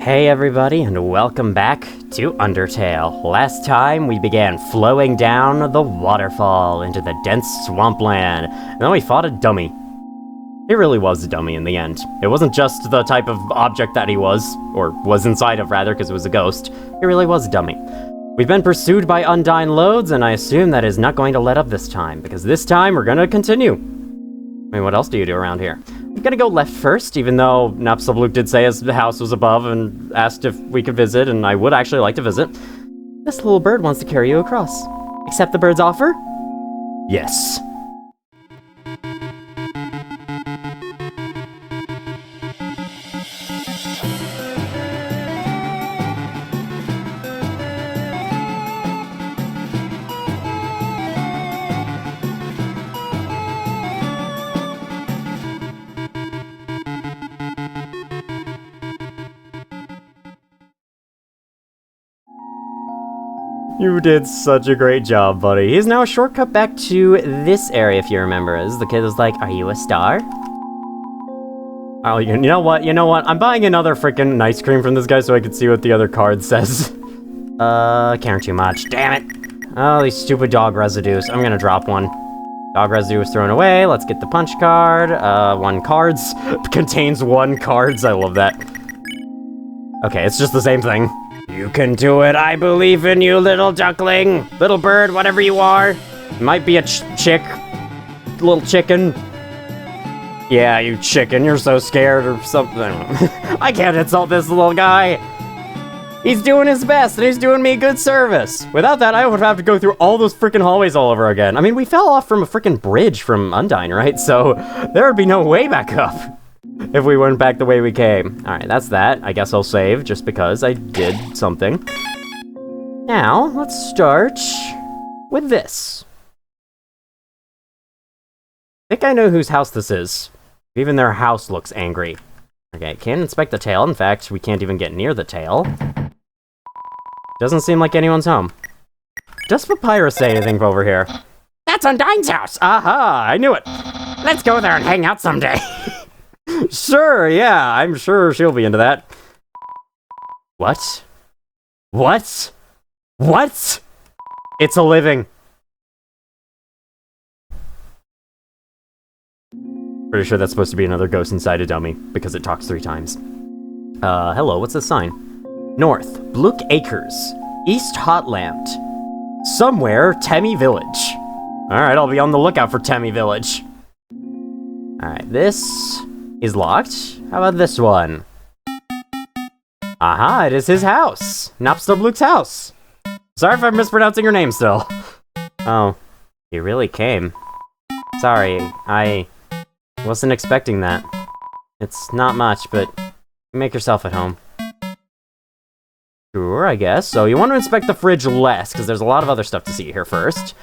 Hey everybody, and welcome back to Undertale. Last time we began flowing down the waterfall into the dense swampland, and then we fought a dummy. He really was a dummy in the end. It wasn't just the type of object that he was, or was inside of rather, because it was a ghost. He really was a dummy. We've been pursued by Undyne loads, and I assume that is not going to let up this time, because this time we're gonna continue. I mean, what else do you do around here? I'm gonna go left first, even though Napstablook did say his house was above and asked if we could visit, and I would actually like to visit. This little bird wants to carry you across. Accept the bird's offer? Yes. You did such a great job, buddy. He's now a shortcut back to this area, if you remember. As the kid was like, "Are you a star?" Oh, you know what? I'm buying another freaking ice cream from this guy so I can see what the other card says. Caring too much. Damn it. Oh, these stupid dog residues. I'm gonna drop one. Dog residue was thrown away. Let's get the punch card. One cards. Contains one cards. I love that. Okay, it's just the same thing. You can do it, I believe in you, little duckling. Little bird, whatever you are. Might be a chick. Little chicken. Yeah, you chicken, you're so scared or something. I can't insult this little guy. He's doing his best, and he's doing me good service. Without that, I would have to go through all those freaking hallways all over again. I mean, we fell off from a freaking bridge from Undyne, right? So, there would be no way back up if we went back the way we came. Alright, that's that. I guess I'll save, just because I did something. Now, let's start with this. I think I know whose house this is. Even their house looks angry. Okay, can't inspect the tail. In fact, we can't even get near the tail. Doesn't seem like anyone's home. Does Papyrus say anything over here? That's Undyne's house! Aha! I knew it! Let's go there and hang out someday! Sure, yeah, I'm sure she'll be into that. What? What? What? It's a living. Pretty sure that's supposed to be another ghost inside a dummy, because it talks 3 times. Hello, what's this sign? North, Blook Acres. East, Hotland. Somewhere, Temmie Village. Alright, I'll be on the lookout for Temmie Village. Alright, this is locked. How about this one? Aha, it is his house. Napstablook's house. Sorry if I'm mispronouncing your name still. Oh, he really came. Sorry, I wasn't expecting that. It's not much, but make yourself at home. Sure, I guess. So you want to inspect the fridge less, because there's a lot of other stuff to see here first.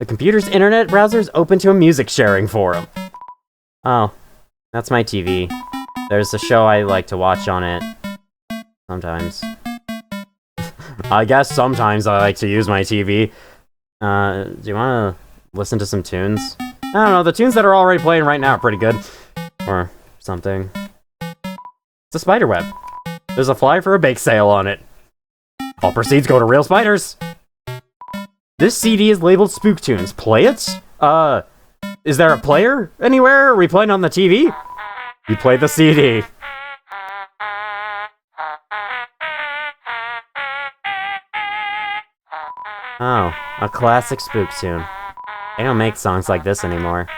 The computer's internet browser is open to a music sharing forum. Oh. That's my TV. There's a show I like to watch on it. Sometimes. I guess sometimes I like to use my TV. Do you want to listen to some tunes? I don't know, the tunes that are already playing right now are pretty good. Or something. It's a spider web. There's a fly for a bake sale on it. All proceeds go to real spiders. This CD is labeled Spook Tunes. Play it? Is there a player anywhere? Are we playing on the TV? You play the CD. Oh, a classic spook tune. They don't make songs like this anymore.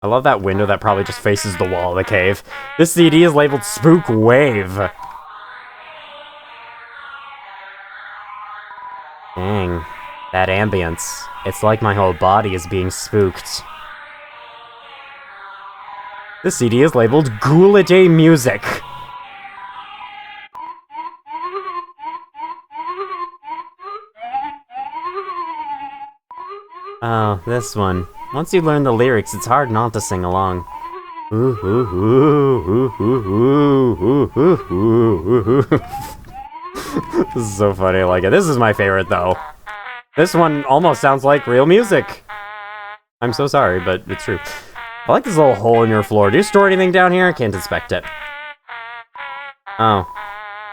I love that window that probably just faces the wall of the cave. This CD is labeled Spook Wave. Dang, that ambience. It's like my whole body is being spooked. This CD is labeled Ghoul-a-Day Music. Oh, this one. Once you learn the lyrics, it's hard not to sing along. Ooh, ooh, ooh, ooh, ooh, ooh, ooh, ooh, ooh. This is so funny, I like it. This is my favorite, though. This one almost sounds like real music. I'm so sorry, but it's true. I like this little hole in your floor. Do you store anything down here? I can't inspect it. Oh.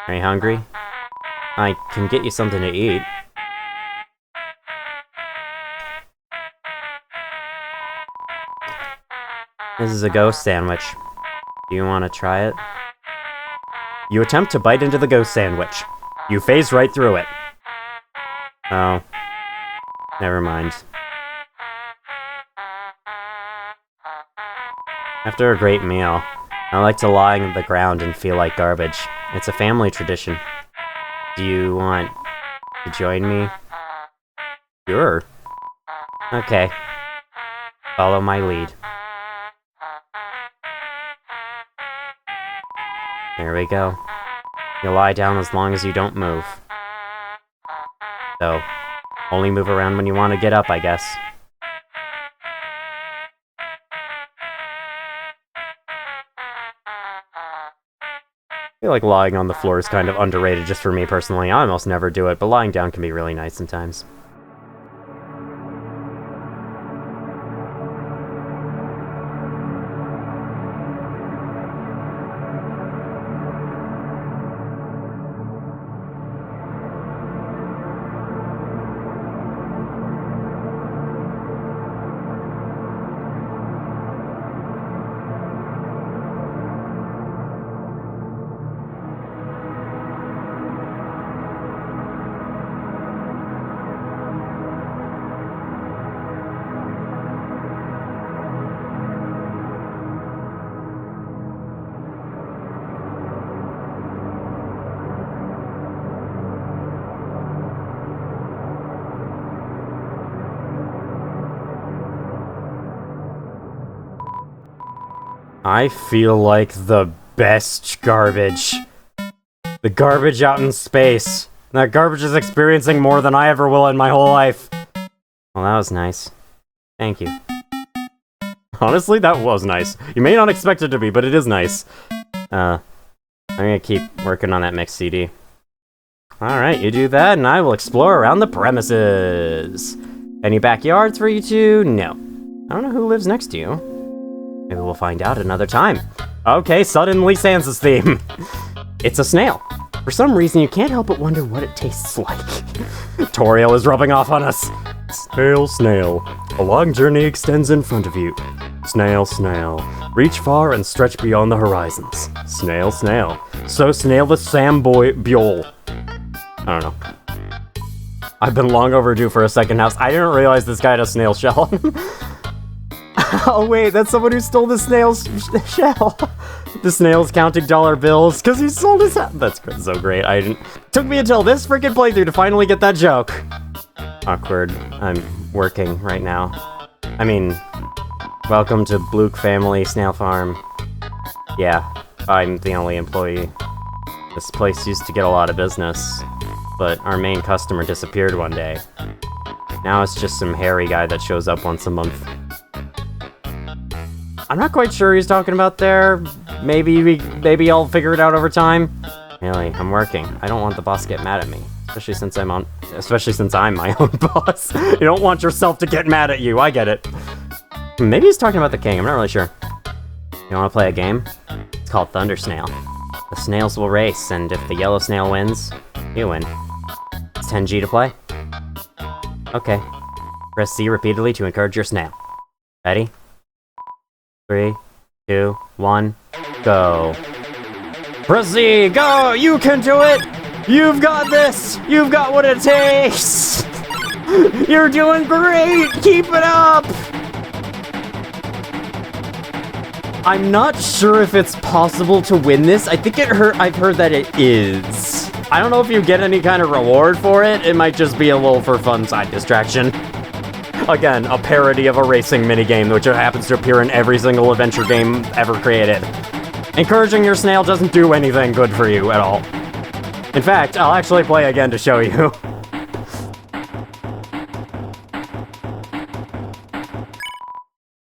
Are you hungry? I can get you something to eat. This is a ghost sandwich. Do you want to try it? You attempt to bite into the ghost sandwich. You phase right through it. Oh. Never mind. After a great meal, I like to lie on the ground and feel like garbage. It's a family tradition. Do you want to join me? Sure. Okay. Follow my lead. Here we go. You'll lie down as long as you don't move. So, only move around when you want to get up, I guess. I feel like lying on the floor is kind of underrated just for me personally. I almost never do it, but lying down can be really nice sometimes. I feel like the best garbage. The garbage out in space. That garbage is experiencing more than I ever will in my whole life. Well, that was nice. Thank you. Honestly, that was nice. You may not expect it to be, but it is nice. I'm gonna keep working on that mix CD. Alright, you do that, and I will explore around the premises. Any backyards for you two? No. I don't know who lives next to you. Maybe we'll find out another time. Okay, suddenly Sans' theme. It's a snail. For some reason, you can't help but wonder what it tastes like. Toriel is rubbing off on us. Snail, snail. A long journey extends in front of you. Snail, snail. Reach far and stretch beyond the horizons. Snail, snail. So snail the Samboy Buell. I don't know. I've been long overdue for a second house. I didn't realize this guy had a snail shell. Oh wait, that's someone who stole the snail's shell. The snail's counting dollar bills because he sold his house. That's so great. Took me until this freaking playthrough to finally get that joke. Awkward. I'm working right now. I mean, welcome to Blook Family Snail Farm. Yeah, I'm the only employee. This place used to get a lot of business, but our main customer disappeared one day. Now it's just some hairy guy that shows up once a month. I'm not quite sure he's talking about there. Maybe I'll figure it out over time. Really, I'm working. I don't want the boss to get mad at me, especially since I'm my own boss. You don't want yourself to get mad at you. I get it. Maybe he's talking about the king. I'm not really sure. You want to play a game? It's called Thunder Snail. The snails will race, and if the yellow snail wins, you win. It's 10G to play. Okay. Press C repeatedly to encourage your snail. Ready? 3, 2, 1, go. Proceed, go! You can do it! You've got this! You've got what it takes! You're doing great! Keep it up! I'm not sure if it's possible to win this. I think I've heard that it is. I don't know if you get any kind of reward for it. It might just be a little for fun side distraction. Again, a parody of a racing minigame, which happens to appear in every single adventure game ever created. Encouraging your snail doesn't do anything good for you at all. In fact, I'll actually play again to show you.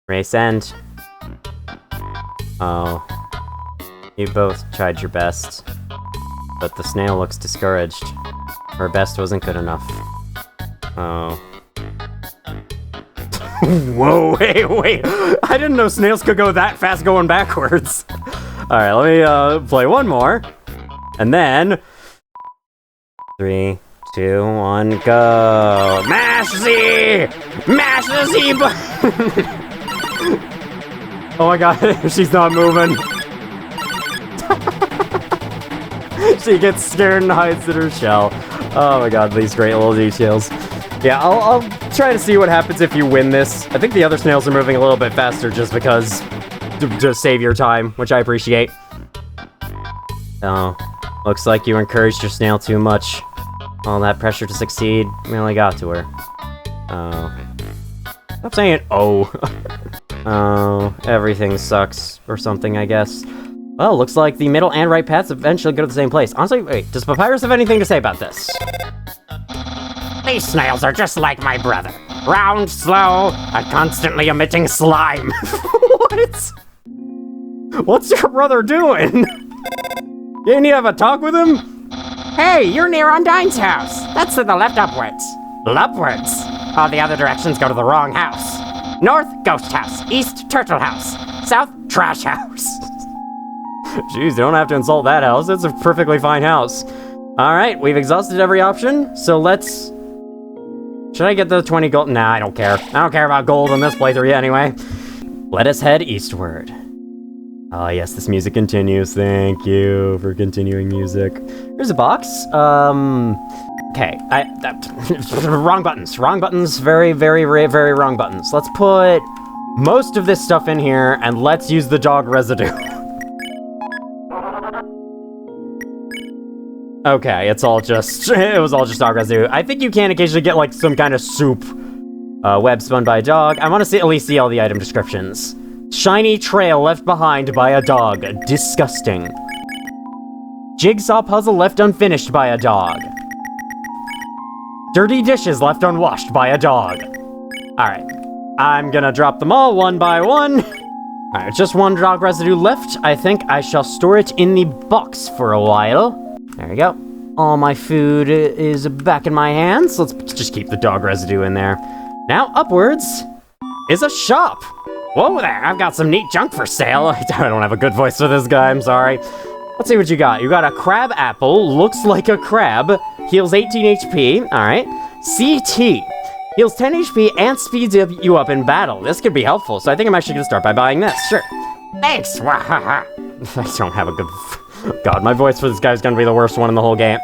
Race end. Oh. You both tried your best. But the snail looks discouraged. Her best wasn't good enough. Oh. Whoa, wait. I didn't know snails could go that fast going backwards. Alright, let me play one more. And then... 3, 2, 1, go! Mash Z! Mash the Z button! Oh my god, she's not moving. She gets scared and hides in her shell. Oh my god, these great little details. Yeah, I'll try to see what happens if you win this. I think the other snails are moving a little bit faster just because... to save your time, which I appreciate. Oh, looks like you encouraged your snail too much. All that pressure to succeed really got to her. Oh. Stop saying oh. Oh, everything sucks, or something, I guess. Well, looks like the middle and right paths eventually go to the same place. Honestly, wait, does Papyrus have anything to say about this? These snails are just like my brother. Round, slow, and constantly emitting slime. What? What's your brother doing? You need to have a talk with him? Hey, you're near Undyne's house. That's to the left upwards. Upwards? All the other directions go to the wrong house. North, ghost house. East, turtle house. South, trash house. Jeez, you don't have to insult that house. It's a perfectly fine house. Alright, we've exhausted every option, so let's... Should I get the 20 gold? Nah, I don't care. I don't care about gold in this playthrough anyway. Let us head eastward. Ah, yes, this music continues. Thank you for continuing music. Here's a box. Okay. Wrong buttons. Wrong buttons. Very, very, very wrong buttons. Let's put most of this stuff in here, and let's use the dog residue. Okay, it was all just dog residue. I think you can occasionally get, like, some kind of soup web spun by a dog. I want to at least see all the item descriptions. Shiny trail left behind by a dog. Disgusting. Jigsaw puzzle left unfinished by a dog. Dirty dishes left unwashed by a dog. Alright. I'm gonna drop them all one by one. Alright, just one dog residue left. I think I shall store it in the box for a while. There we go. All my food is back in my hands. Let's just keep the dog residue in there. Now, upwards is a shop. Whoa there, I've got some neat junk for sale. I don't have a good voice for this guy, I'm sorry. Let's see what you got. You got a crab apple, looks like a crab, heals 18 HP, alright. CT, heals 10 HP and speeds you up in battle. This could be helpful, so I think I'm actually gonna start by buying this, sure. Thanks, I don't have a good... God, my voice for this guy is gonna be the worst one in the whole game.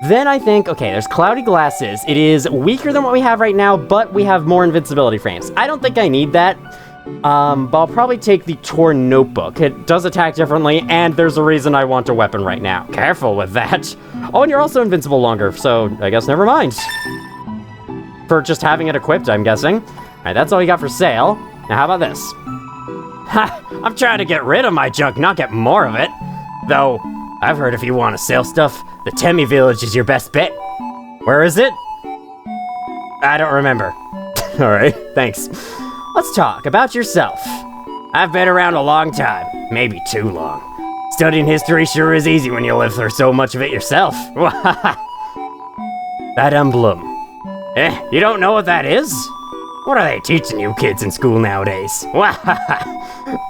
Then I think, okay, there's cloudy glasses. It is weaker than what we have right now, but we have more invincibility frames. I don't think I need that. But I'll probably take the torn notebook. It does attack differently, and there's a reason I want a weapon right now. Careful with that. Oh, and you're also invincible longer, so I guess never mind. For just having it equipped, I'm guessing. Alright, that's all you got for sale. Now how about this? Ha! I'm trying to get rid of my junk, not get more of it. Though, I've heard if you want to sell stuff, the Temmie Village is your best bet. Where is it? I don't remember. Alright, thanks. Let's talk about yourself. I've been around a long time, maybe too long. Studying history sure is easy when you live through so much of it yourself. That emblem. You don't know what that is? What are they teaching you kids in school nowadays?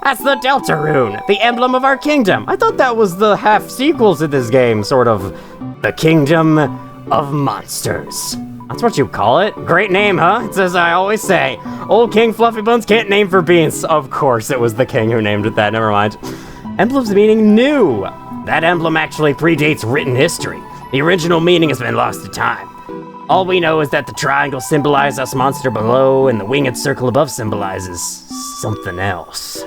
That's the Delta Rune, the emblem of our kingdom. I thought that was the half sequel to this game, sort of. The Kingdom of Monsters. That's what you call it? Great name, huh? It's as I always say. Old King Fluffy Buns can't name for beans. Of course, it was the king who named it that, never mind. Emblem's meaning new. That emblem actually predates written history. The original meaning has been lost to time. All we know is that the triangle symbolizes us monster below, and the winged circle above symbolizes something else.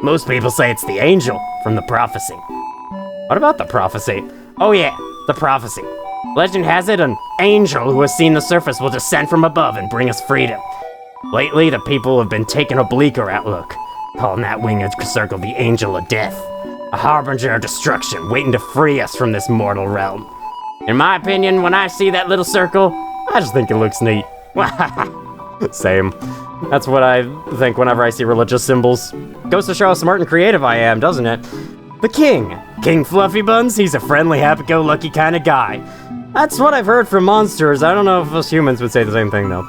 Most people say it's the angel from the prophecy. What about the prophecy? Oh yeah, the prophecy. Legend has it an angel who has seen the surface will descend from above and bring us freedom. Lately, the people have been taking a bleaker outlook, calling that winged circle the Angel of Death, a harbinger of destruction waiting to free us from this mortal realm. In my opinion, when I see that little circle, I just think it looks neat. Same. That's what I think whenever I see religious symbols. Goes to show how smart and creative I am, doesn't it? The king. King Fluffy Buns, he's a friendly, happy-go-lucky kind of guy. That's what I've heard from monsters. I don't know if us humans would say the same thing, though.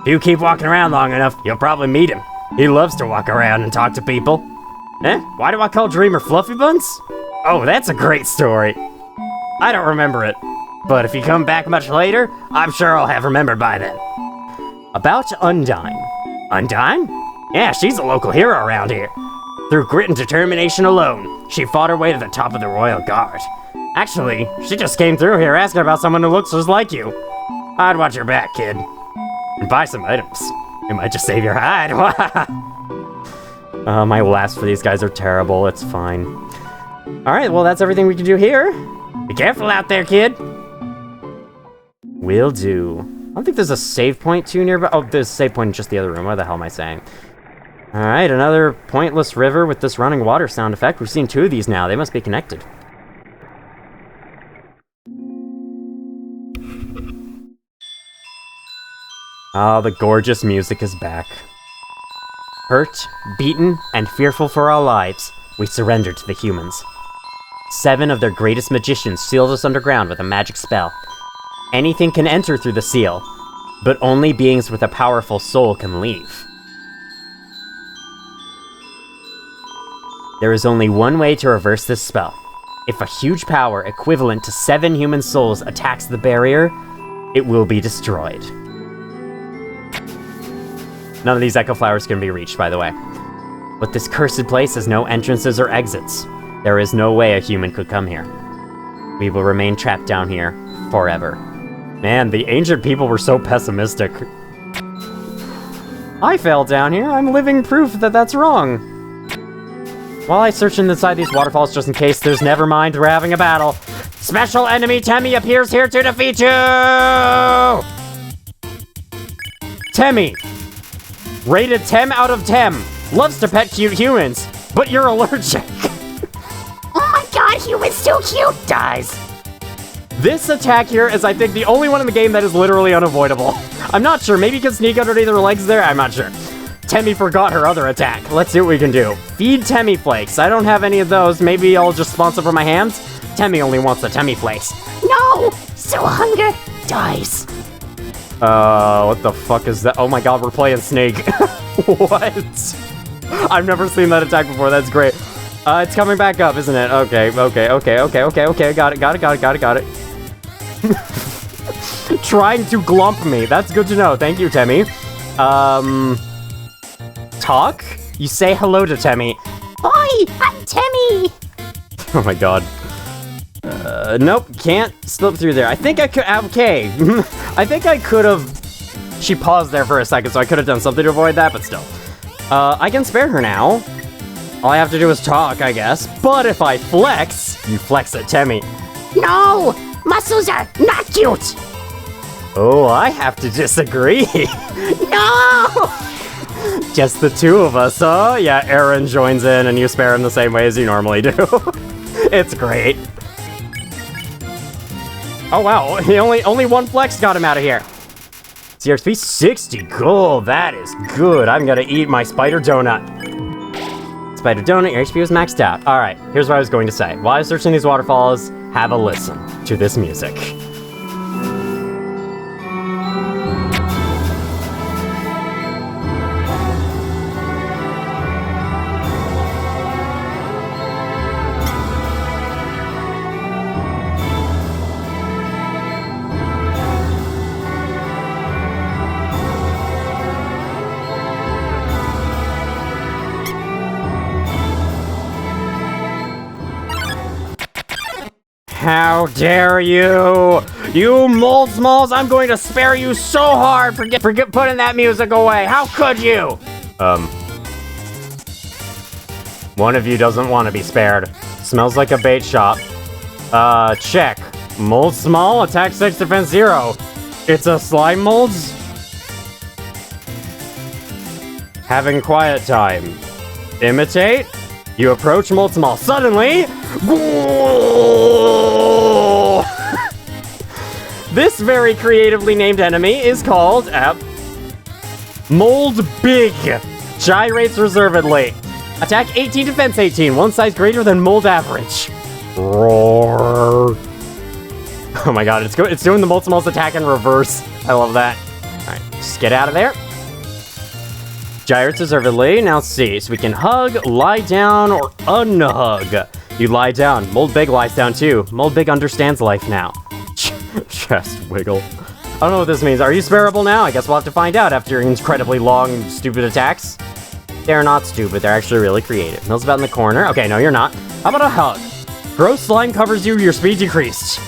If you keep walking around long enough, you'll probably meet him. He loves to walk around and talk to people. Eh? Why do I call Dreamer Fluffy Buns? Oh, that's a great story. I don't remember it, but if you come back much later, I'm sure I'll have remembered by then. About Undyne. Undyne? Yeah, she's a local hero around here. Through grit and determination alone, she fought her way to the top of the Royal Guard. Actually, she just came through here asking about someone who looks just like you. I'd watch your back, kid. And buy some items. It might just save your hide. My laughs for these guys are terrible. It's fine. Alright, well that's everything we can do here. Be careful out there, kid. Will do. I don't think there's a save point too nearby. Oh, there's a save point in just the other room. What the hell am I saying? Alright, another pointless river with this running water sound effect. We've seen 2 of these now. They must be connected. Oh, the gorgeous music is back. Hurt, beaten, and fearful for our lives, we surrendered to the humans. 7 of their greatest magicians sealed us underground with a magic spell. Anything can enter through the seal, but only beings with a powerful soul can leave. There is only one way to reverse this spell. If a huge power equivalent to 7 human souls attacks the barrier, it will be destroyed. None of these echo flowers can be reached, by the way. But this cursed place has no entrances or exits. There is no way a human could come here. We will remain trapped down here forever. Man, the ancient people were so pessimistic. I fell down here. I'm living proof that that's wrong. While I search inside these waterfalls just in case, there's never mind, we're having a battle. Special enemy Temmie appears here to defeat you! Temmie! Rated 10 out of 10. Loves to pet cute humans, but you're allergic. Oh my god, human's too cute! Dies. This attack here is, I think, the only one in the game that is literally unavoidable. I'm not sure. Maybe you can sneak underneath her legs there? I'm not sure. Temmie forgot her other attack. Let's see what we can do. Feed Temmie Flakes. I don't have any of those. Maybe I'll just spawn some from my hands? Temmie only wants the Temmie Flakes. No! So hunger dies. What the fuck is that? Oh my god, we're playing Snake. What? I've never seen that attack before. That's great. It's coming back up, isn't it? Okay. Got it. Trying to glump me. That's good to know. Thank you, Temmie. Talk? You say hello to Temmie. Hi, I'm Temmie. Oh my god. Nope, can't slip through there. I think I could, okay. I think I could have, she paused there for a second, so I could have done something to avoid that, but still. I can spare her now. All I have to do is talk, I guess. But if I flex, you flex at Temmie. No, muscles are not cute. Oh, I have to disagree. No! Just the 2 of us, huh? Yeah, Aaron joins in and you spare him the same way as you normally do. It's great. Oh wow, only 1 flex got him out of here. CXP 60 gold, that is good. I'm gonna eat my spider donut. Spider donut, your HP was maxed out. Alright, here's what I was going to say. While I was searching these waterfalls, have a listen to this music. How dare you! You mold smalls, I'm going to spare you so hard for putting that music away! How could you? One of you doesn't want to be spared. Smells like a bait shop. Check. Mold small, attack 6, defense 0. It's a slime molds? Having quiet time. Imitate? You approach mold small. Suddenly, this very creatively named enemy is called Mold Big. Gyrates reservedly. Attack 18, defense 18. One size greater than mold average. Roar. Oh my god, it's doing the Moltz attack in reverse. I love that. Alright, just get out of there. Gyrates deservedly. Now see, so we can hug, lie down, or unhug. You lie down. Mold Big lies down too. Mold Big understands life now. Chest wiggle. I don't know what this means. Are you sparable now? I guess we'll have to find out after your incredibly long, stupid attacks. They're not stupid. They're actually really creative. Mill's about in the corner. Okay, no, you're not. How about a hug? Gross slime covers you. Your speed decreased.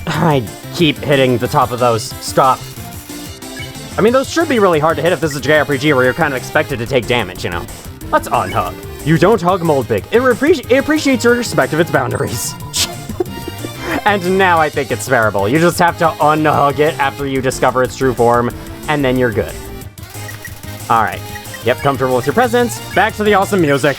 I keep hitting the top of those. Stop. I mean, those should be really hard to hit if this is a JRPG where you're kind of expected to take damage, you know? Let's unhug. You don't hug Mold Big. It appreciates your respect of its boundaries. And now I think it's bearable. You just have to unhug it after you discover its true form, and then you're good. Alright. Yep, comfortable with your presence. Back to the awesome music.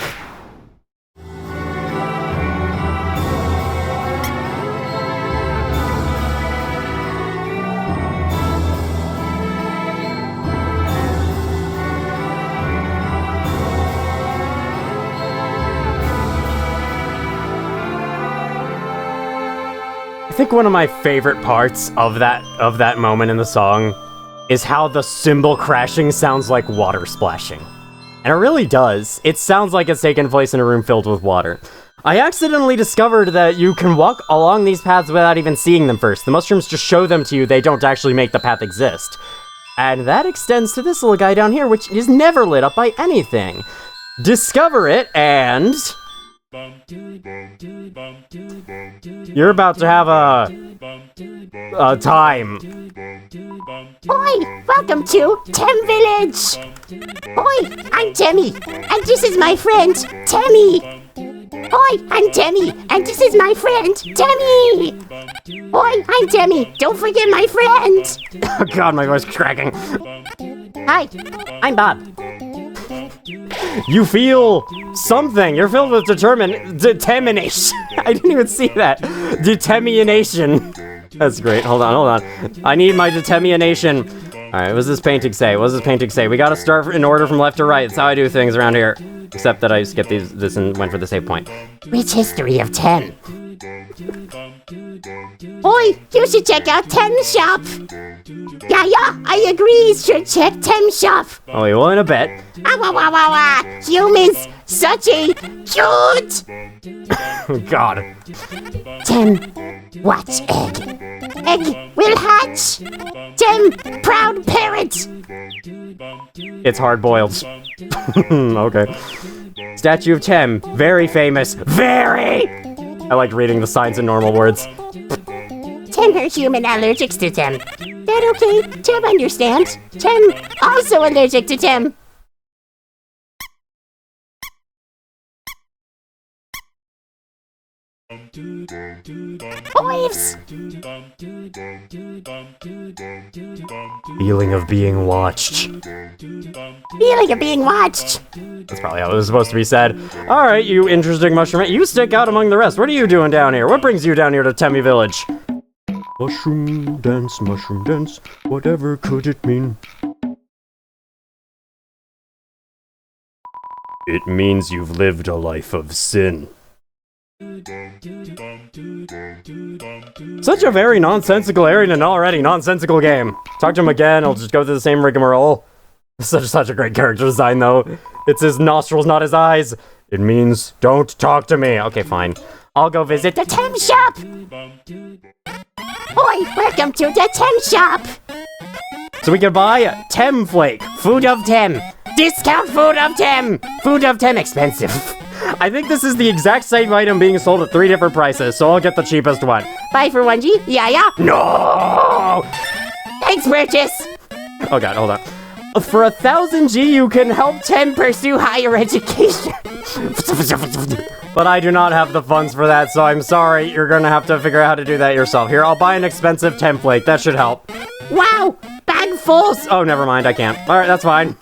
I think one of my favorite parts of that moment in the song is how the cymbal crashing sounds like water splashing. And it really does. It sounds like it's taking place in a room filled with water. I accidentally discovered that you can walk along these paths without even seeing them first. The mushrooms just show them to you, they don't actually make the path exist. And that extends to this little guy down here, which is never lit up by anything. Discover it, and... you're about to have a time. Oi, welcome to Temmie Village. Oi, I'm Temmie, and this is my friend, Temmie. Oi, I'm Temmie, and this is my friend, Temmie. Oi, I'm Temmie, don't forget my friend. Oh god, my voice is cracking. Hi, I'm Bob. You feel something. You're filled with determination. I didn't even see that. Determination. That's great. Hold on. I need my determination. Alright, what does this painting say? What does this painting say? We gotta start in order from left to right. That's how I do things around here. Except that I skipped this and went for the save point. Rich history of Temm. Oi, you should check out Temm Shop. Yeah, I agree, you should check Temm Shop. Oh, you want a bet? Humans, such a cute. God. Temm, watch egg. Egg will hatch. Temm, proud parent. It's hard-boiled. Okay. Statue of Temm, very famous. Very! I like reading the signs in normal words. Temm are human allergics to Temm. That okay? Temm understands. Temm also allergic to Temm. Waves! Feeling of being watched. Feeling of being watched. That's probably how it was supposed to be said. Alright, you interesting mushroom. You stick out among the rest. What are you doing down here? What brings you down here to Temmie Village? Mushroom dance, whatever could it mean? It means you've lived a life of sin. Such a very nonsensical area in an already nonsensical game. Talk to him again, I'll just go through the same rigmarole. Such a great character design, though. It's his nostrils, not his eyes. It means, don't talk to me. Okay, fine. I'll go visit the Temm Shop! Oi, welcome to the Temm Shop! So we can buy Temm Flake, food of Temm. Discount food of Temm! Food of Temm expensive. I think this is the exact same item being sold at 3 different prices, so I'll get the cheapest one. Buy for 1G? Yeah. No! Thanks, purchase! Oh god, hold on. For 1,000 G, you can help Temm pursue higher education. But I do not have the funds for that, so I'm sorry. You're gonna have to figure out how to do that yourself. Here, I'll buy an expensive Temm Flake. That should help. Wow! Bag full! Oh, never mind. I can't. Alright, that's fine.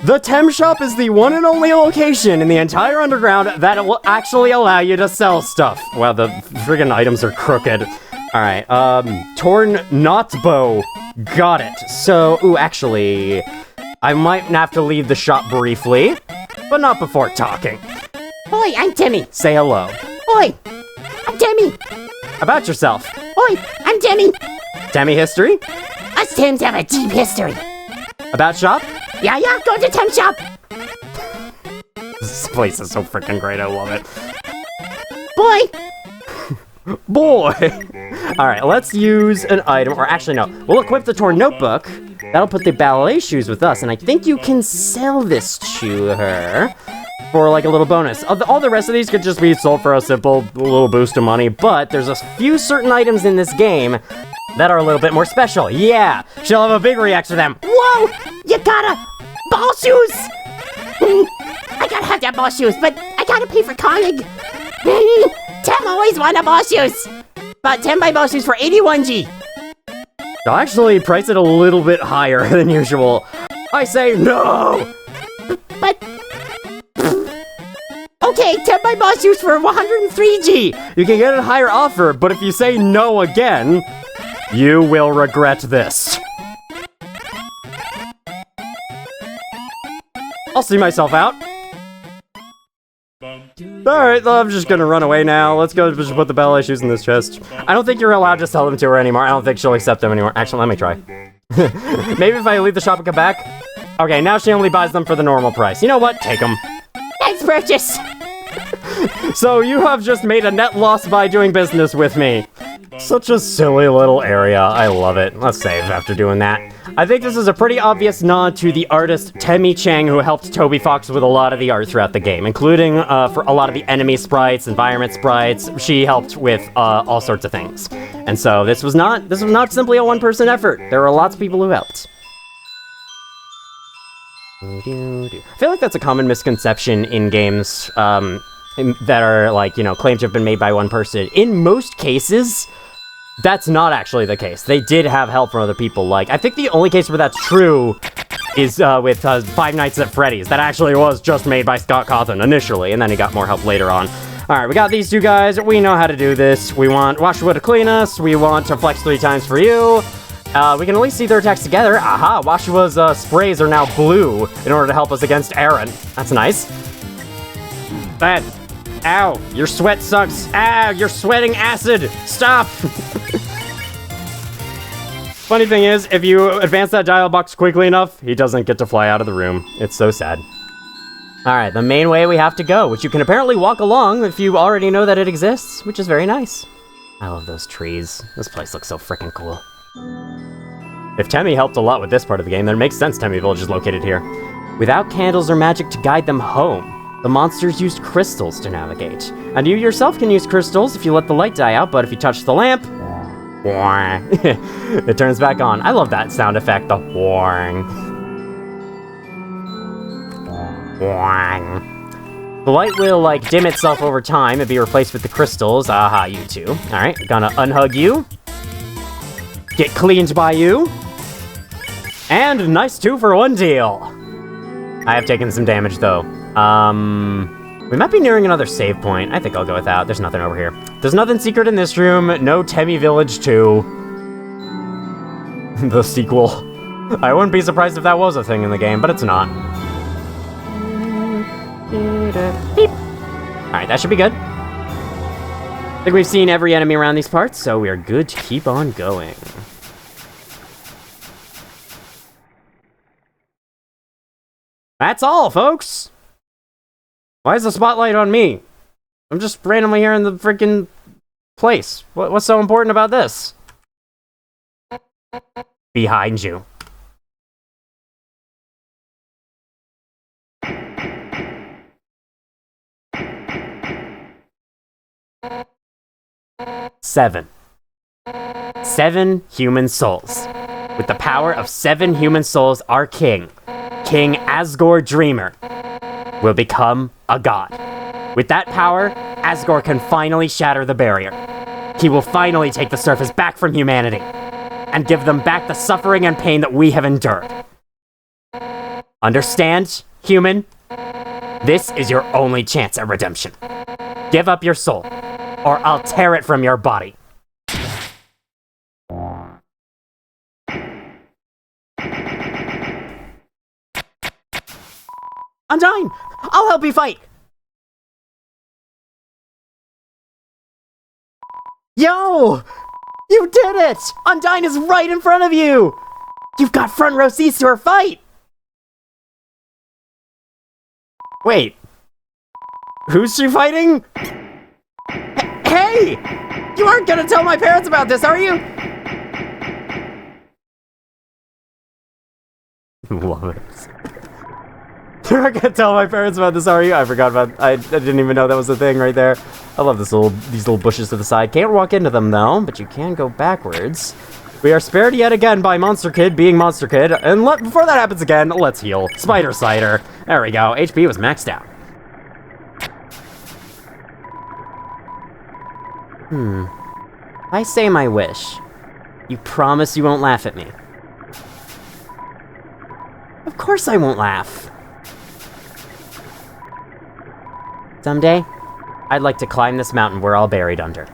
The Temm Shop is the one and only location in the entire underground that will actually allow you to sell stuff. Wow, the friggin' items are crooked. Alright, torn knot bow. Got it. So, ooh, actually, I might have to leave the shop briefly, but not before talking. Oi, I'm Temmie. Say hello. Oi, I'm Temmie. About yourself. Oi, I'm Temmie. Temmie history? Us Tims have a deep history. About shop? Yeah, go to Tim shop. This place is so freaking great, I love it. Boy, Boy! Alright, let's use an item, or actually no, we'll equip the torn notebook. That'll put the ballet shoes with us, and I think you can sell this to her for like a little bonus. All the rest of these could just be sold for a simple little boost of money, but there's a few certain items in this game that are a little bit more special. Yeah, she'll have a big reaction to them. whoa, you gotta ball shoes. I gotta have that ball shoes, but I gotta pay for conning. Tim always wanted ball shoes. Bought 10 by ball shoes for 81G. I'll actually price it a little bit higher than usual. I say no! But okay, 10 by ball shoes for 103G. You can get a higher offer, but if you say no again, you will regret this. I'll see myself out. Alright, I'm just gonna run away now. Let's go just put the ballet shoes in this chest. I don't think you're allowed to sell them to her anymore. I don't think she'll accept them anymore. Actually, let me try. Maybe if I leave the shop and come back? Okay, now she only buys them for the normal price. You know what? Take them. Next purchase. So you have just made a net loss by doing business with me. Such a silly little area. I love it. Let's save after doing that. I think this is a pretty obvious nod to the artist Temmie Chang, who helped Toby Fox with a lot of the art throughout the game, including for a lot of the enemy sprites, environment sprites. She helped with all sorts of things. And so this was not simply a one-person effort. There were lots of people who helped. I feel like that's a common misconception in games that are, like, you know, claimed to have been made by one person. In most cases, that's not actually the case. They did have help from other people. Like, I think the only case where that's true is with Five Nights at Freddy's. That actually was just made by Scott Cawthon initially, and then he got more help later on. Alright, we got these two guys. We know how to do this. We want Washua to clean us. We want to flex 3 times for you. We can at least see their attacks together. Aha, Washua's sprays are now blue in order to help us against Aaron. That's nice. Bad. Ow, your sweat sucks. Ow, you're sweating acid. Stop. Funny thing is, if you advance that dial box quickly enough, he doesn't get to fly out of the room. It's so sad. Alright, the main way we have to go, which you can apparently walk along if you already know that it exists, which is very nice. I love those trees. This place looks so freaking cool. If Temmie helped a lot with this part of the game, then it makes sense Temmie Village is located here. Without candles or magic to guide them home, the monsters used crystals to navigate. And you yourself can use crystals if you let the light die out, but if you touch the lamp, it turns back on. I love that sound effect, the whang. The light will, like, dim itself over time and be replaced with the crystals. Aha, you two. Alright, gonna unhug you. Get cleaned by you. And nice 2 for 1 deal. I have taken some damage, though. We might be nearing another save point. I think I'll go with that. There's nothing over here. There's nothing secret in this room. No Temmie Village 2. The sequel. I wouldn't be surprised if that was a thing in the game, but it's not. Beep. Alright, that should be good. I think we've seen every enemy around these parts, so we are good to keep on going. That's all, folks! Why is the spotlight on me? I'm just randomly here in the freaking place. What's so important about this? Behind you. Seven human souls. With the power of 7 human souls, our king, King Asgore Dreamer, will become a god. With that power, Asgore can finally shatter the barrier. He will finally take the surface back from humanity and give them back the suffering and pain that we have endured. Understand, human? This is your only chance at redemption. Give up your soul, or I'll tear it from your body. Undyne! I'll help you fight! Yo! You did it! Undyne is right in front of you! You've got front row seats to her fight! Wait. Who's she fighting? Hey! You aren't gonna tell my parents about this, are you? Love it. You aren't gonna tell my parents about this, are you? I forgot about. I didn't even know that was a thing right there. I love these little bushes to the side. Can't walk into them though, but you can go backwards. We are spared yet again by Monster Kid being Monster Kid, and before that happens again, let's heal. Spider Cider. There we go. HP was maxed out. I say my wish. You promise you won't laugh at me? Of course I won't laugh. Someday, I'd like to climb this mountain we're all buried under.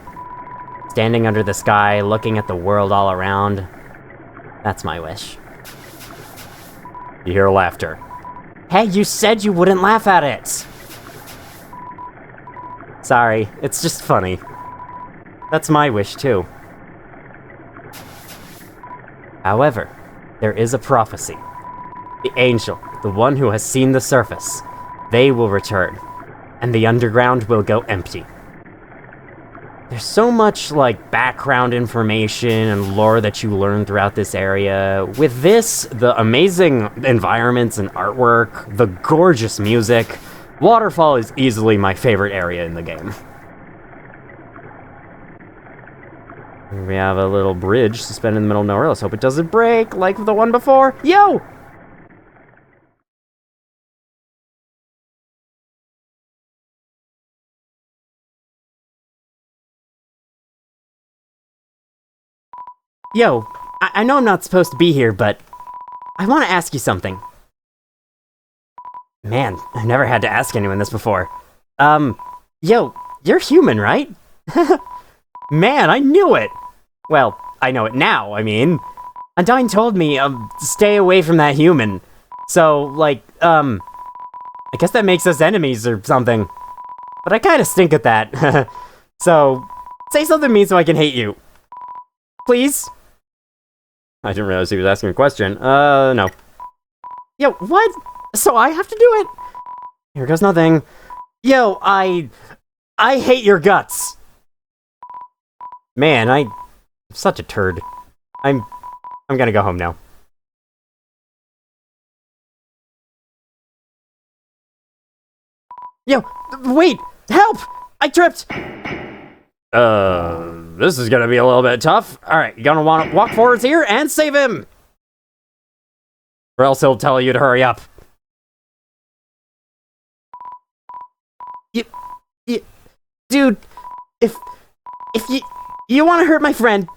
Standing under the sky, looking at the world all around. That's my wish. You hear laughter. Hey, you said you wouldn't laugh at it! Sorry, it's just funny. That's my wish, too. However, there is a prophecy. The angel, the one who has seen the surface, they will return, and the underground will go empty. There's so much, like, background information and lore that you learn throughout this area. With this, the amazing environments and artwork, the gorgeous music, Waterfall is easily my favorite area in the game. We have a little bridge suspended in the middle of nowhere. Let's hope it doesn't break like the one before. Yo! Yo, I know I'm not supposed to be here, but I want to ask you something. Man, I've never had to ask anyone this before. Yo, you're human, right? Man, I knew it! Well, I know it now, I mean. Undyne told me, stay away from that human. So, like, I guess that makes us enemies or something. But I kinda stink at that. So, say something mean so I can hate you. Please? I didn't realize he was asking a question. No. Yo, what? So I have to do it? Here goes nothing. Yo, I hate your guts. Man, I'm such a turd. I'm gonna go home now. Yo, wait! Help! I tripped! This is gonna be a little bit tough. Alright, you gonna wanna walk forwards here and save him! Or else he'll tell you to hurry up. Dude, if you want to hurt my friend,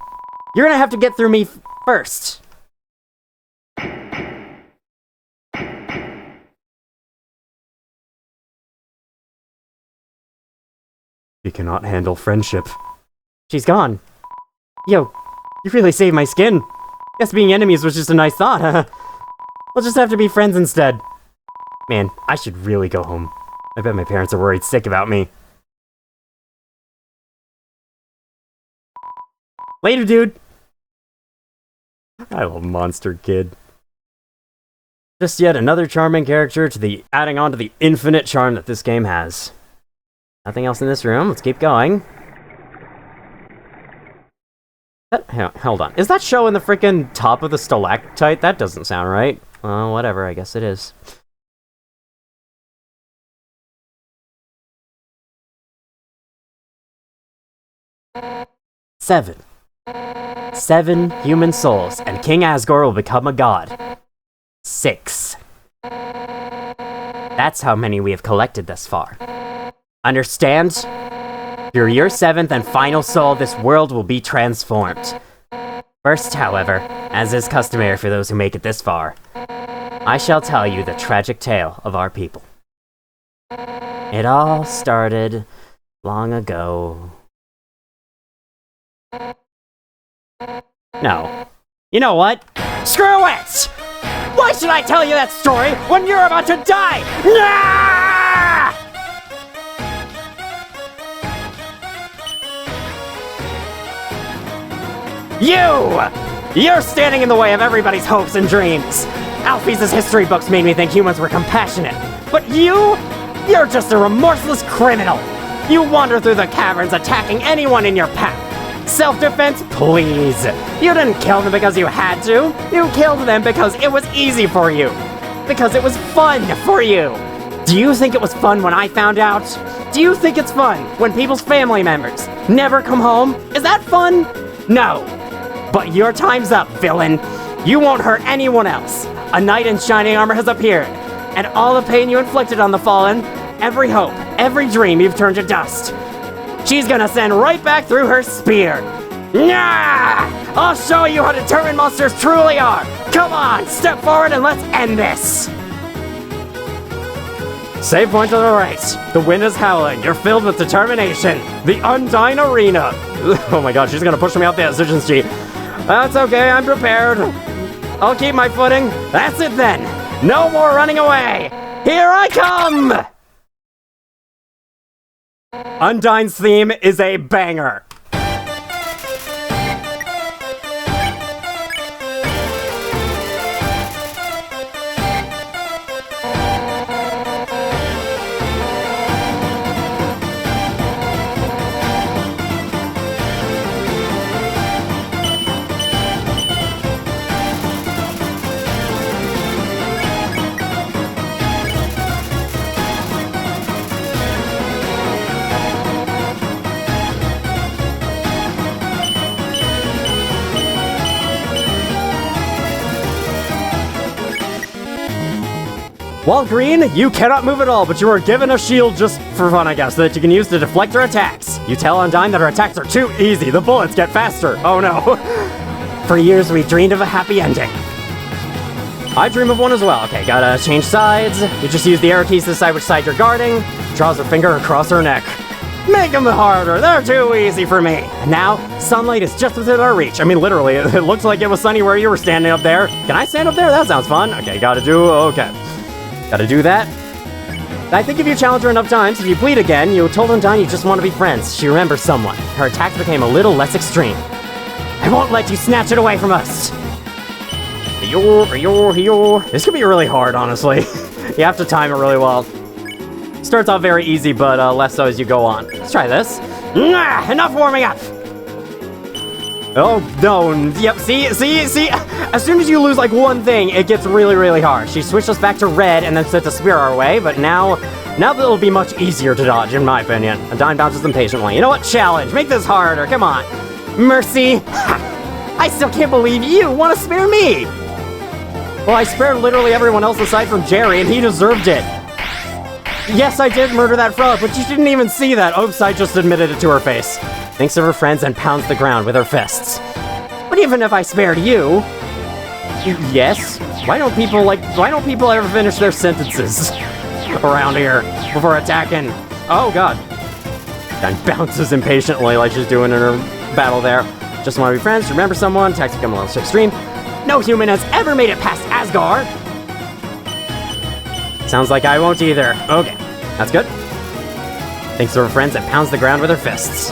you're gonna have to get through me first. He cannot handle friendship. She's gone. Yo, you really saved my skin. Guess being enemies was just a nice thought, huh? We'll just have to be friends instead. Man, I should really go home. I bet my parents are worried sick about me. Later, dude! I love Monster Kid. Just yet another charming character to adding on to the infinite charm that this game has. Nothing else in this room. Let's keep going. Hold on. Is that show in the freaking top of the stalactite? That doesn't sound right. Well, whatever. I guess it is. Seven human souls, and King Asgore will become a god. 6. That's how many we have collected thus far. Understand? Through your 7th and final soul, this world will be transformed. First, however, as is customary for those who make it this far, I shall tell you the tragic tale of our people. It all started long ago. No. You know what? Screw it! Why should I tell you that story when you're about to die? Nah! You're standing in the way of everybody's hopes and dreams. Alphys' history books made me think humans were compassionate. But you're just a remorseless criminal. You wander through the caverns attacking anyone in your path. Self-defense, please. You didn't kill them because you had to. You killed them because it was easy for you. Because it was fun for you. Do you think it was fun when I found out? Do you think it's fun when people's family members never come home? Is that fun? No. But your time's up, villain. You won't hurt anyone else. A knight in shining armor has appeared. And all the pain you inflicted on the fallen, every hope, every dream you've turned to dust. She's gonna send right back through her spear. Nah! I'll show you how determined monsters truly are. Come on, step forward and let's end this. Save point to the right. The wind is howling. You're filled with determination. The Undyne arena. Oh my god, she's gonna push me out the Ascension G. That's okay, I'm prepared. I'll keep my footing. That's it then. No more running away. Here I come! Undyne's theme is a banger. While green, you cannot move at all, but you are given a shield just for fun, I guess, that you can use to deflect her attacks. You tell Undyne that her attacks are too easy. The bullets get faster. Oh no. For years, we dreamed of a happy ending. I dream of one as well. Okay, gotta change sides. You just use the arrow keys to decide which side you're guarding. Draws her finger across her neck. Make them harder. They're too easy for me. And now, sunlight is just within our reach. I mean, literally, it looks like it was sunny where you were standing up there. Can I stand up there? That sounds fun. Okay, gotta do that. I think if you challenge her enough times, if you bleed again, you told Undyne you just want to be friends. She remembers someone. Her attacks became a little less extreme. I won't let you snatch it away from us. This could be really hard, honestly. You have to time it really well. Starts off very easy, but less so as you go on. Let's try this. Enough warming up. Oh, no. Yep, see? As soon as you lose, like, one thing, it gets really, really hard. She switched us back to red and then sent a spear our way, but now it'll be much easier to dodge, in my opinion. Undyne bounces impatiently. You know what? Challenge. Make this harder. Come on. Mercy. Ha! I still can't believe you want to spare me. Well, I spared literally everyone else aside from Jerry, and he deserved it. Yes, I did murder that frog, but you didn't even see that. Oops, I just admitted it to her face. Thinks of her friends and pounds the ground with her fists. But even if I spared you... Yes? Why don't people ever finish their sentences around here before attacking? Oh, God. And bounces impatiently like she's doing in her battle there. Just want to be friends, remember someone, attacks become a little extreme. No human has ever made it past Asgard! Sounds like I won't either. Okay, that's good. Thinks of her friends and pounds the ground with her fists.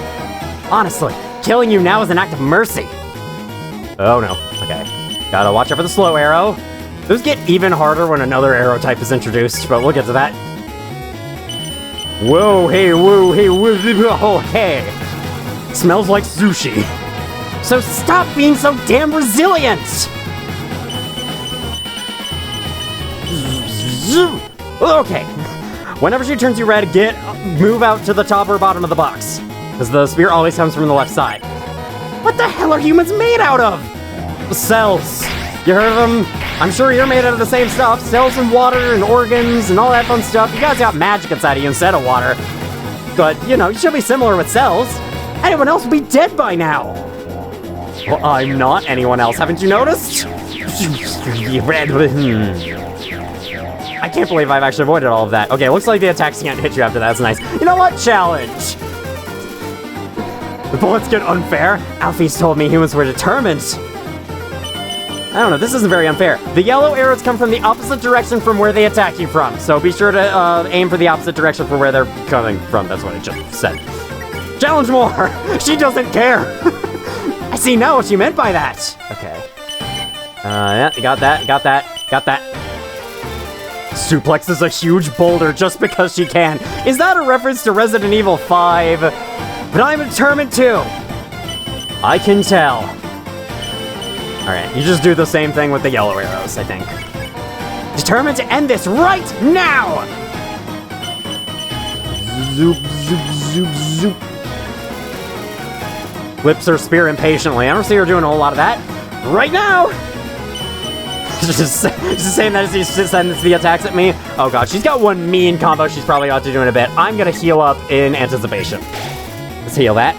Honestly, killing you now is an act of mercy. Oh no, okay. Gotta watch out for the slow arrow. Those get even harder when another arrow type is introduced, but we'll get to that. Whoa, hey, whoa, hey, whoa, oh, hey. Smells like sushi. So stop being so damn resilient! Okay. Whenever she turns you red, move out to the top or bottom of the box. Because the spear always comes from the left side. What the hell are humans made out of? Cells. You heard of them? I'm sure you're made out of the same stuff. Cells and water and organs and all that fun stuff. You guys got magic inside of you instead of water. But, you know, you should be similar with cells. Anyone else would be dead by now. Well, I'm not anyone else. Haven't you noticed? I can't believe I've actually avoided all of that. Okay, looks like the attacks can't hit you after that. That's nice. You know what? Challenge! The bullets get unfair. Alphys told me humans were determined. I don't know, this isn't very unfair. The yellow arrows come from the opposite direction from where they attack you from. So be sure to aim for the opposite direction from where they're coming from. That's what I just said. Challenge more! She doesn't care! I see, now what you meant by that. Okay. Yeah, got that. Suplexes a huge boulder just because she can. Is that a reference to Resident Evil 5? But I'm determined to. I can tell. Alright, you just do the same thing with the yellow arrows, I think. Determined to end this right now! Zoop, zoop, zoop, zoop. Whips her spear impatiently. I don't see her doing a whole lot of that. Right now! just saying that as he sends the attacks at me. Oh god, she's got one mean combo she's probably about to do in a bit. I'm gonna heal up in anticipation. Let's heal that.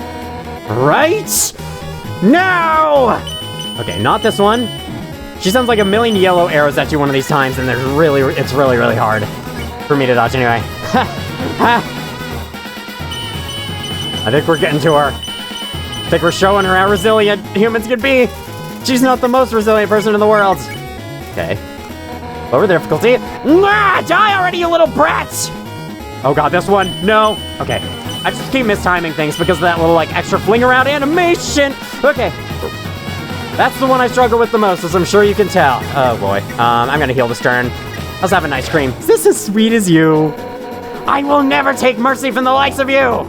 Right now! Okay, not this one. She sends like a million yellow arrows at you one of these times, and it's really hard for me to dodge anyway. I think we're getting to her. I think we're showing her how resilient humans can be. She's not the most resilient person in the world. Okay. Lower the difficulty. Nah, die already, you little brats! Oh god, this one. No. Okay. I just keep mistiming things because of that little, like, extra fling around animation. Okay. That's the one I struggle with the most, as I'm sure you can tell. Oh boy. I'm gonna heal this turn. Let's have an ice cream. Is this as sweet as you? I will never take mercy from the likes of you!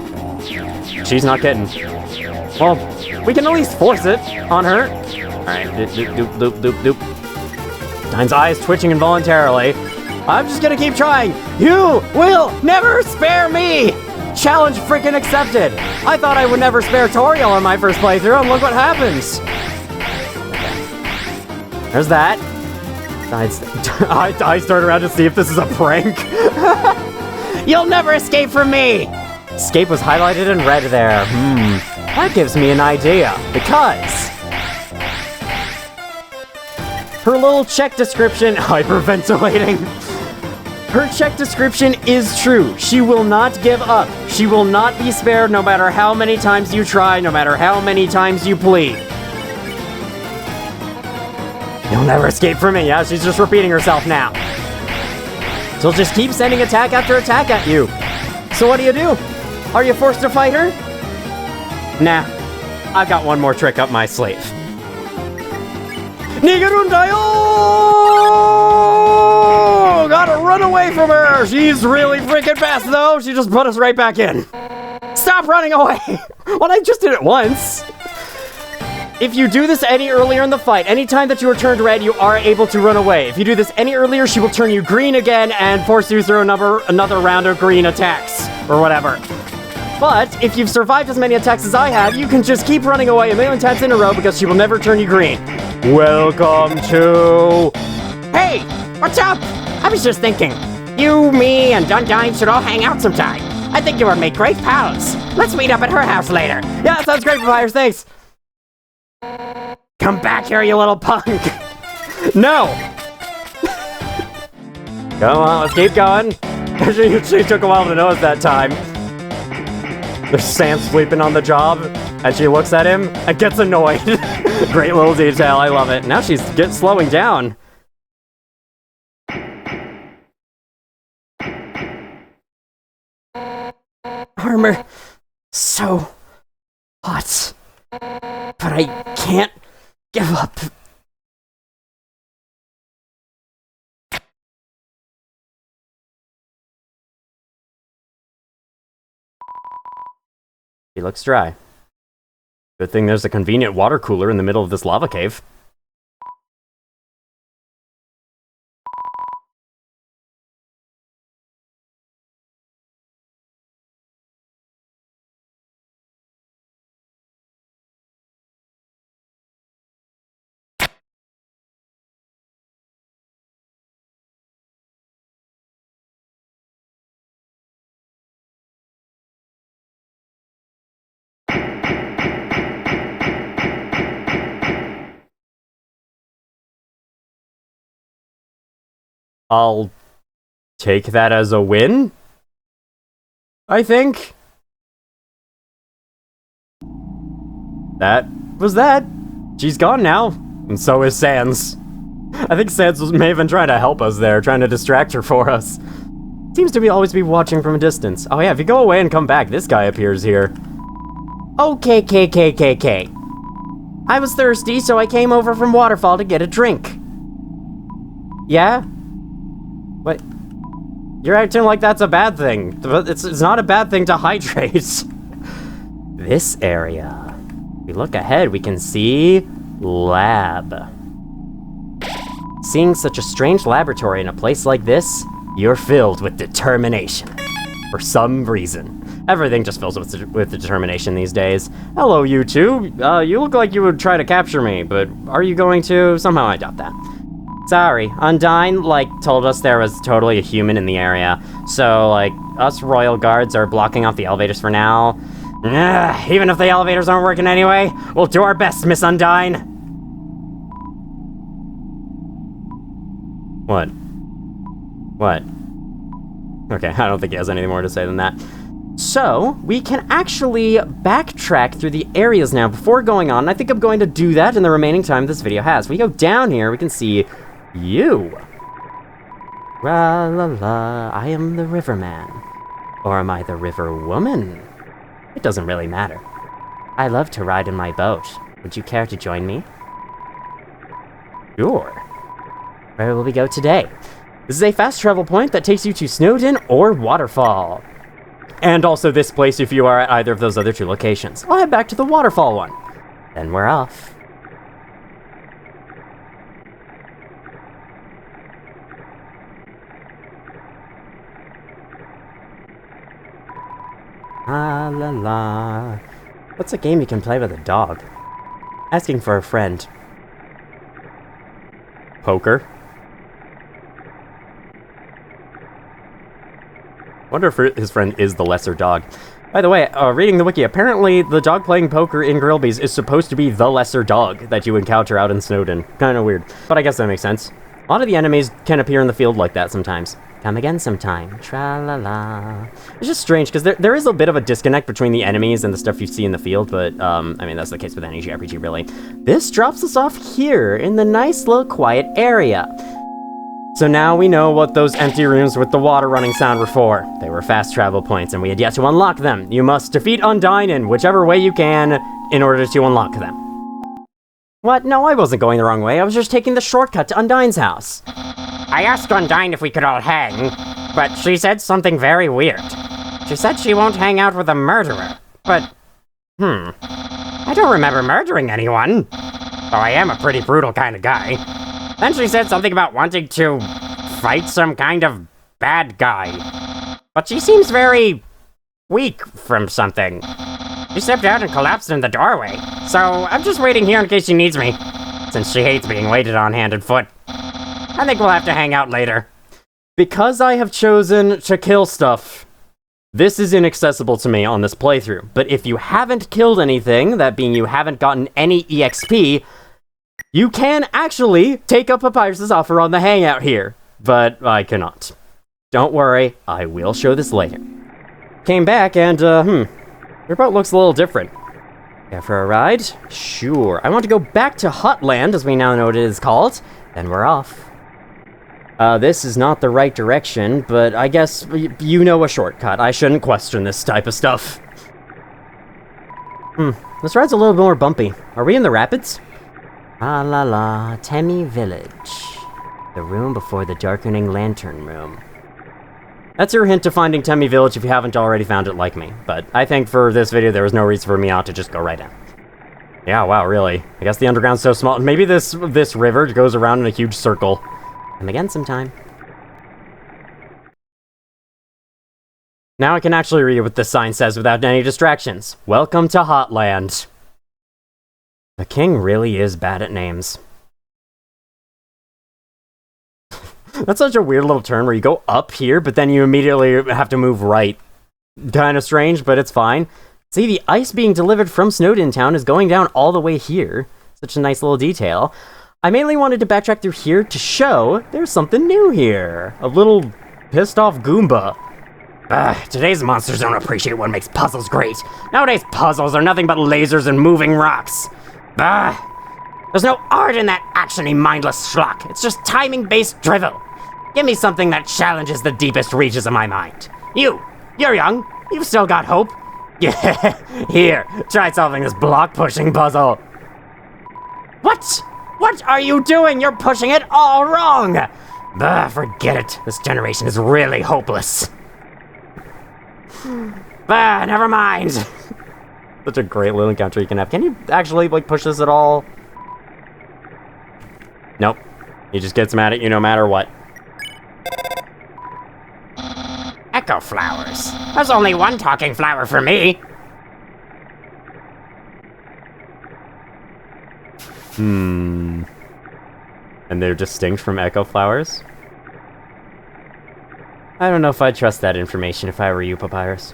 She's not kidding. Well, we can at least force it on her. Alright, doop. Undyne's eyes twitching involuntarily. I'm just gonna keep trying. You will never spare me! Challenge freaking accepted. I thought I would never spare Toriel on my first playthrough, and look what happens. There's that. I start around to see if this is a prank. You'll never escape from me! Escape was highlighted in red there. That gives me an idea, because her little check description, hyperventilating. Her check description is true. She will not give up. She will not be spared no matter how many times you try, no matter how many times you plead. You'll never escape from me. Yeah, she's just repeating herself now. She'll just keep sending attack after attack at you. So what do? Are you forced to fight her? Nah, I've got one more trick up my sleeve. Undyne! Gotta run away from her! She's really freaking fast though! She just put us right back in. Stop running away! Well, I just did it once. If you do this any earlier in the fight, anytime that you are turned red, you are able to run away. If you do this any earlier, she will turn you green again and force you through another round of green attacks, or whatever. But, if you've survived as many attacks as I have, you can just keep running away a million times in a row because she will never turn you green. Welcome to... Hey! What's up? I was just thinking, you, me, and Undyne should all hang out sometime. I think you would make great pals. Let's meet up at her house later. Yeah, that sounds great, Papyrus, thanks. Come back here, you little punk! No! Come on, let's keep going. She took a while to notice that time. There's Sam sleeping on the job, and she looks at him and gets annoyed. Great little detail, I love it. Now she's slowing down. Armor, so hot, but I can't give up. He looks dry. Good thing there's a convenient water cooler in the middle of this lava cave. I'll take that as a win, I think. That was that. She's gone now, and so is Sans. I think Sans may have been trying to help us there, trying to distract her for us. Seems to always be watching from a distance. Oh yeah, if you go away and come back, this guy appears here. Okay. I was thirsty, so I came over from Waterfall to get a drink. Yeah? What? You're acting like that's a bad thing. It's not a bad thing to hydrate. This area. If we look ahead, we can see lab. Seeing such a strange laboratory in a place like this, you're filled with determination. For some reason. Everything just fills with determination these days. Hello, you two. You look like you would try to capture me, but are you going to? Somehow I doubt that. Sorry, Undyne, told us there was totally a human in the area. So, us royal guards are blocking off the elevators for now. Even if the elevators aren't working anyway, we'll do our best, Miss Undyne. What? What? Okay, I don't think he has anything more to say than that. So, we can actually backtrack through the areas now before going on. I think I'm going to do that in the remaining time this video has. We go down here, we can see you. La la la, I am the riverman. Or am I the river woman? It doesn't really matter. I love to ride in my boat. Would you care to join me? Sure. Where will we go today? This is a fast travel point that takes you to Snowdin or Waterfall. And also this place if you are at either of those other two locations. I'll head back to the Waterfall one. Then we're off. La la la. What's a game you can play with a dog? Asking for a friend. Poker. Wonder if his friend is the lesser dog. By the way, reading the wiki, apparently the dog playing poker in Grillby's is supposed to be the lesser dog that you encounter out in Snowdin. Kinda weird, but I guess that makes sense. A lot of the enemies can appear in the field like that sometimes. Come again sometime. Tra-la-la. It's just strange, because there is a bit of a disconnect between the enemies and the stuff you see in the field, but, I mean, that's the case with any JRPG, really. This drops us off here, in the nice little quiet area. So now we know what those empty rooms with the water running sound were for. They were fast travel points, and we had yet to unlock them. You must defeat Undyne in whichever way you can in order to unlock them. What? No, I wasn't going the wrong way. I was just taking the shortcut to Undyne's house. I asked Undyne if we could all hang, but she said something very weird. She said she won't hang out with a murderer, but... I don't remember murdering anyone. Though I am a pretty brutal kind of guy. Then she said something about wanting to fight some kind of bad guy. But she seems very weak from something. She stepped out and collapsed in the doorway. So I'm just waiting here in case she needs me, since she hates being waited on hand and foot. I think we'll have to hang out later. Because I have chosen to kill stuff, this is inaccessible to me on this playthrough. But if you haven't killed anything, that being you haven't gotten any EXP, you can actually take up Papyrus's offer on the hangout here. But I cannot. Don't worry, I will show this later. Came back and, your boat looks a little different. Care for a ride? Sure. I want to go back to Hotland, as we now know what it is called. Then we're off. This is not the right direction, but I guess you know a shortcut. I shouldn't question this type of stuff. This ride's a little bit more bumpy. Are we in the rapids? Ah la la, Temmie Village. The room before the darkening lantern room. That's your hint to finding Temmie Village if you haven't already found it like me. But I think for this video there was no reason for me not to just go right in. Yeah, wow, really. I guess the underground's so small. Maybe this river goes around in a huge circle. Come again sometime. Now I can actually read what this sign says without any distractions. Welcome to Hotland. The king really is bad at names. That's such a weird little turn where you go up here, but then you immediately have to move right. Kind of strange, but it's fine. See, the ice being delivered from Snowdin Town is going down all the way here. Such a nice little detail. I mainly wanted to backtrack through here to show there's something new here. A little pissed off Goomba. Today's monsters don't appreciate what makes puzzles great. Nowadays puzzles are nothing but lasers and moving rocks. There's no art in that actiony mindless schlock. It's just timing-based drivel. Give me something that challenges the deepest reaches of my mind. You're young. You've still got hope. Yeah, here, try solving this block-pushing puzzle. What? What are you doing? You're pushing it all wrong! Bah, forget it. This generation is really hopeless. Bah, never mind. Such a great little encounter you can have. Can you actually, like, push this at all? Nope. He just gets mad at you no matter what. Echo flowers. There's only one talking flower for me. And they're distinct from echo flowers? I don't know if I'd trust that information if I were you, Papyrus.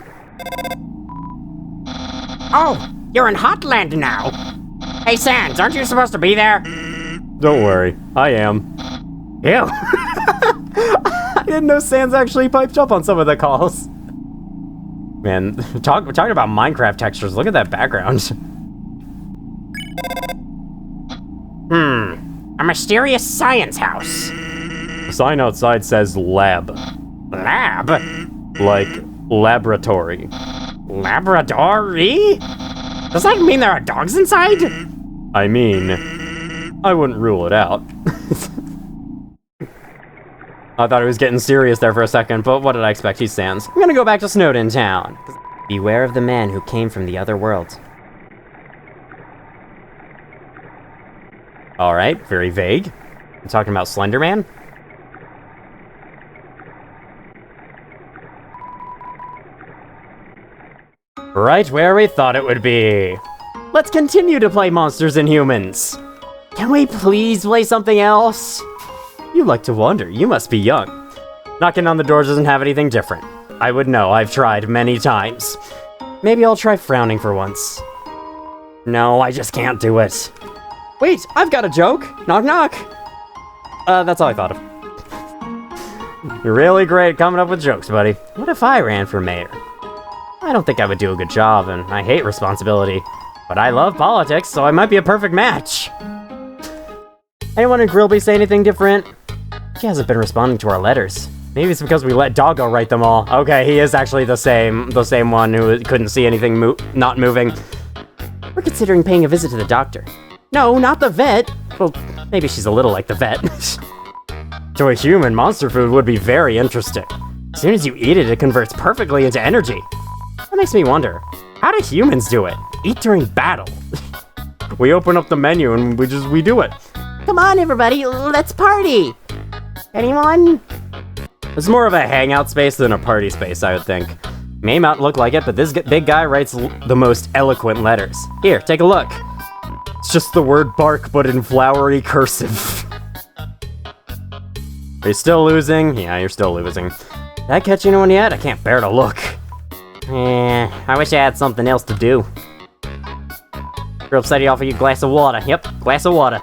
Oh, you're in Hotland now. Hey, Sans, aren't you supposed to be there? Don't worry, I am. Ew. I didn't know Sans actually piped up on some of the calls. Man, talking about Minecraft textures, look at that background. A mysterious science house. The sign outside says lab. Lab? Like, laboratory. Laboratory? Does that mean there are dogs inside? I mean, I wouldn't rule it out. I thought he was getting serious there for a second, but what did I expect? He's Sans. I'm gonna go back to Snowdin Town. Beware of the man who came from the other world. Alright, very vague. I'm talking about Slender Man? Right where we thought it would be. Let's continue to play Monsters and Humans. Can we please play something else? You like to wander, you must be young. Knocking on the door doesn't have anything different. I would know, I've tried many times. Maybe I'll try frowning for once. No, I just can't do it. Wait, I've got a joke. Knock, knock. That's all I thought of. You're really great at coming up with jokes, buddy. What if I ran for mayor? I don't think I would do a good job, and I hate responsibility. But I love politics, so I might be a perfect match. Anyone in Grillby say anything different? She hasn't been responding to our letters. Maybe it's because we let Doggo write them all. Okay, he is actually the same one who couldn't see anything not moving. We're considering paying a visit to the doctor. No, not the vet. Well, maybe she's a little like the vet. To a human, monster food would be very interesting. As soon as you eat it, it converts perfectly into energy. That makes me wonder, how do humans do it? Eat during battle. We open up the menu and we do it. Come on, everybody, let's party. Anyone? It's more of a hangout space than a party space, I would think. May not look like it, but this big guy writes the most eloquent letters. Here, take a look. It's just the word bark, but in flowery cursive. Are you still losing? Yeah, you're still losing. Did I catch anyone yet? I can't bear to look. I wish I had something else to do. Girl said he offered you a glass of water. Yep, glass of water.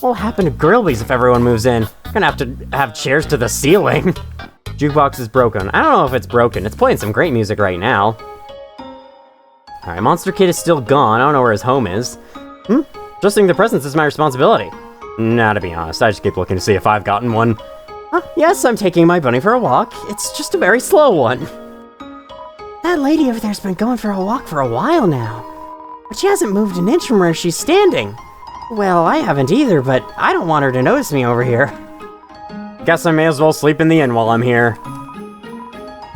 What'll happen to Grillby's if everyone moves in? We're gonna have to have chairs to the ceiling. Jukebox is broken. I don't know if it's broken. It's playing some great music right now. Alright, Monster Kid is still gone. I don't know where his home is. Adjusting the presents is my responsibility. Nah, to be honest, I just keep looking to see if I've gotten one. Yes, I'm taking my bunny for a walk. It's just a very slow one. That lady over there's been going for a walk for a while now. But she hasn't moved an inch from where she's standing. Well, I haven't either, but I don't want her to notice me over here. Guess I may as well sleep in the inn while I'm here.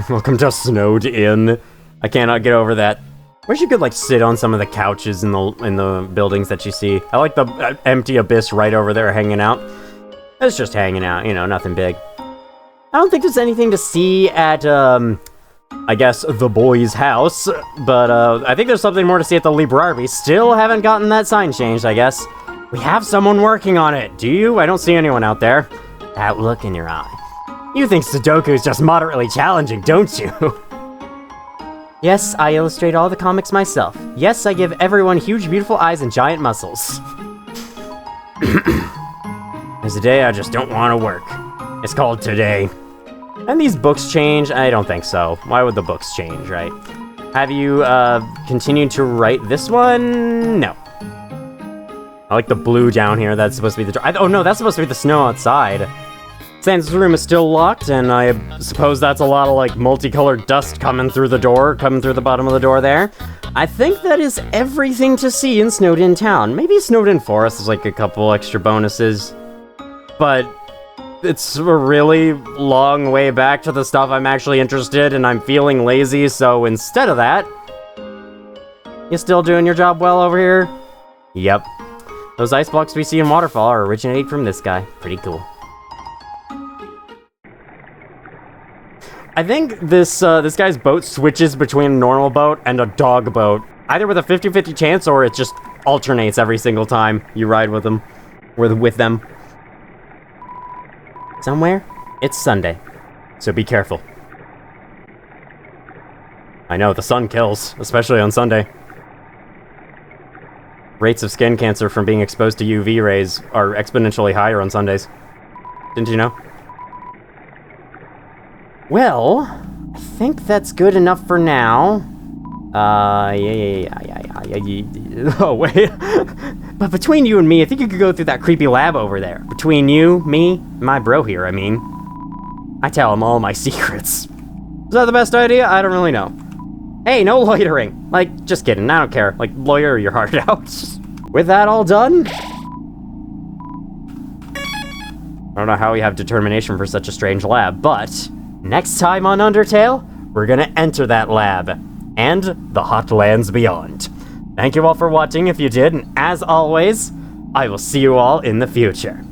Welcome to Snowed Inn. I cannot get over that. Wish you could, like, sit on some of the couches in the buildings that you see. I like the empty abyss right over there hanging out. It's just hanging out, you know, nothing big. I don't think there's anything to see at, I guess, the boy's house, but, I think there's something more to see at the library. Still haven't gotten that sign changed, I guess. We have someone working on it. Do you? I don't see anyone out there. That look in your eye. You think Sudoku is just moderately challenging, don't you? Yes, I illustrate all the comics myself. Yes, I give everyone huge, beautiful eyes and giant muscles. There's a day I just don't want to work. It's called Today. And these books change? I don't think so. Why would the books change, right? Have you, continued to write this one? No. I like the blue down here. That's supposed to be the... oh, no, that's supposed to be the snow outside. Sans' room is still locked, and I suppose that's a lot of, like, multicolored dust coming through the door, coming through the bottom of the door there. I think that is everything to see in Snowdin Town. Maybe Snowdin Forest is like a couple extra bonuses, but it's a really long way back to the stuff I'm actually interested in, and I'm feeling lazy, so instead of that... You still doing your job well over here? Yep. Those ice blocks we see in Waterfall are originating from this guy. Pretty cool. I think this guy's boat switches between a normal boat and a dog boat. Either with a 50-50 chance, or it just alternates every single time you ride with them. With them. Somewhere, it's Sunday, so be careful. I know, the sun kills, especially on Sunday. Rates of skin cancer from being exposed to UV rays are exponentially higher on Sundays. Didn't you know? Well, I think that's good enough for now. Yeah. Oh, wait. But between you and me, I think you could go through that creepy lab over there. Between you, me, my bro here, I mean. I tell him all my secrets. Is that the best idea? I don't really know. Hey, no loitering. Like, just kidding, I don't care. Like, lawyer your heart out. With that all done... I don't know how we have determination for such a strange lab, but... Next time on Undertale, we're gonna enter that lab. And the Hotlands beyond. Thank you all for watching if you did, and as always, I will see you all in the future.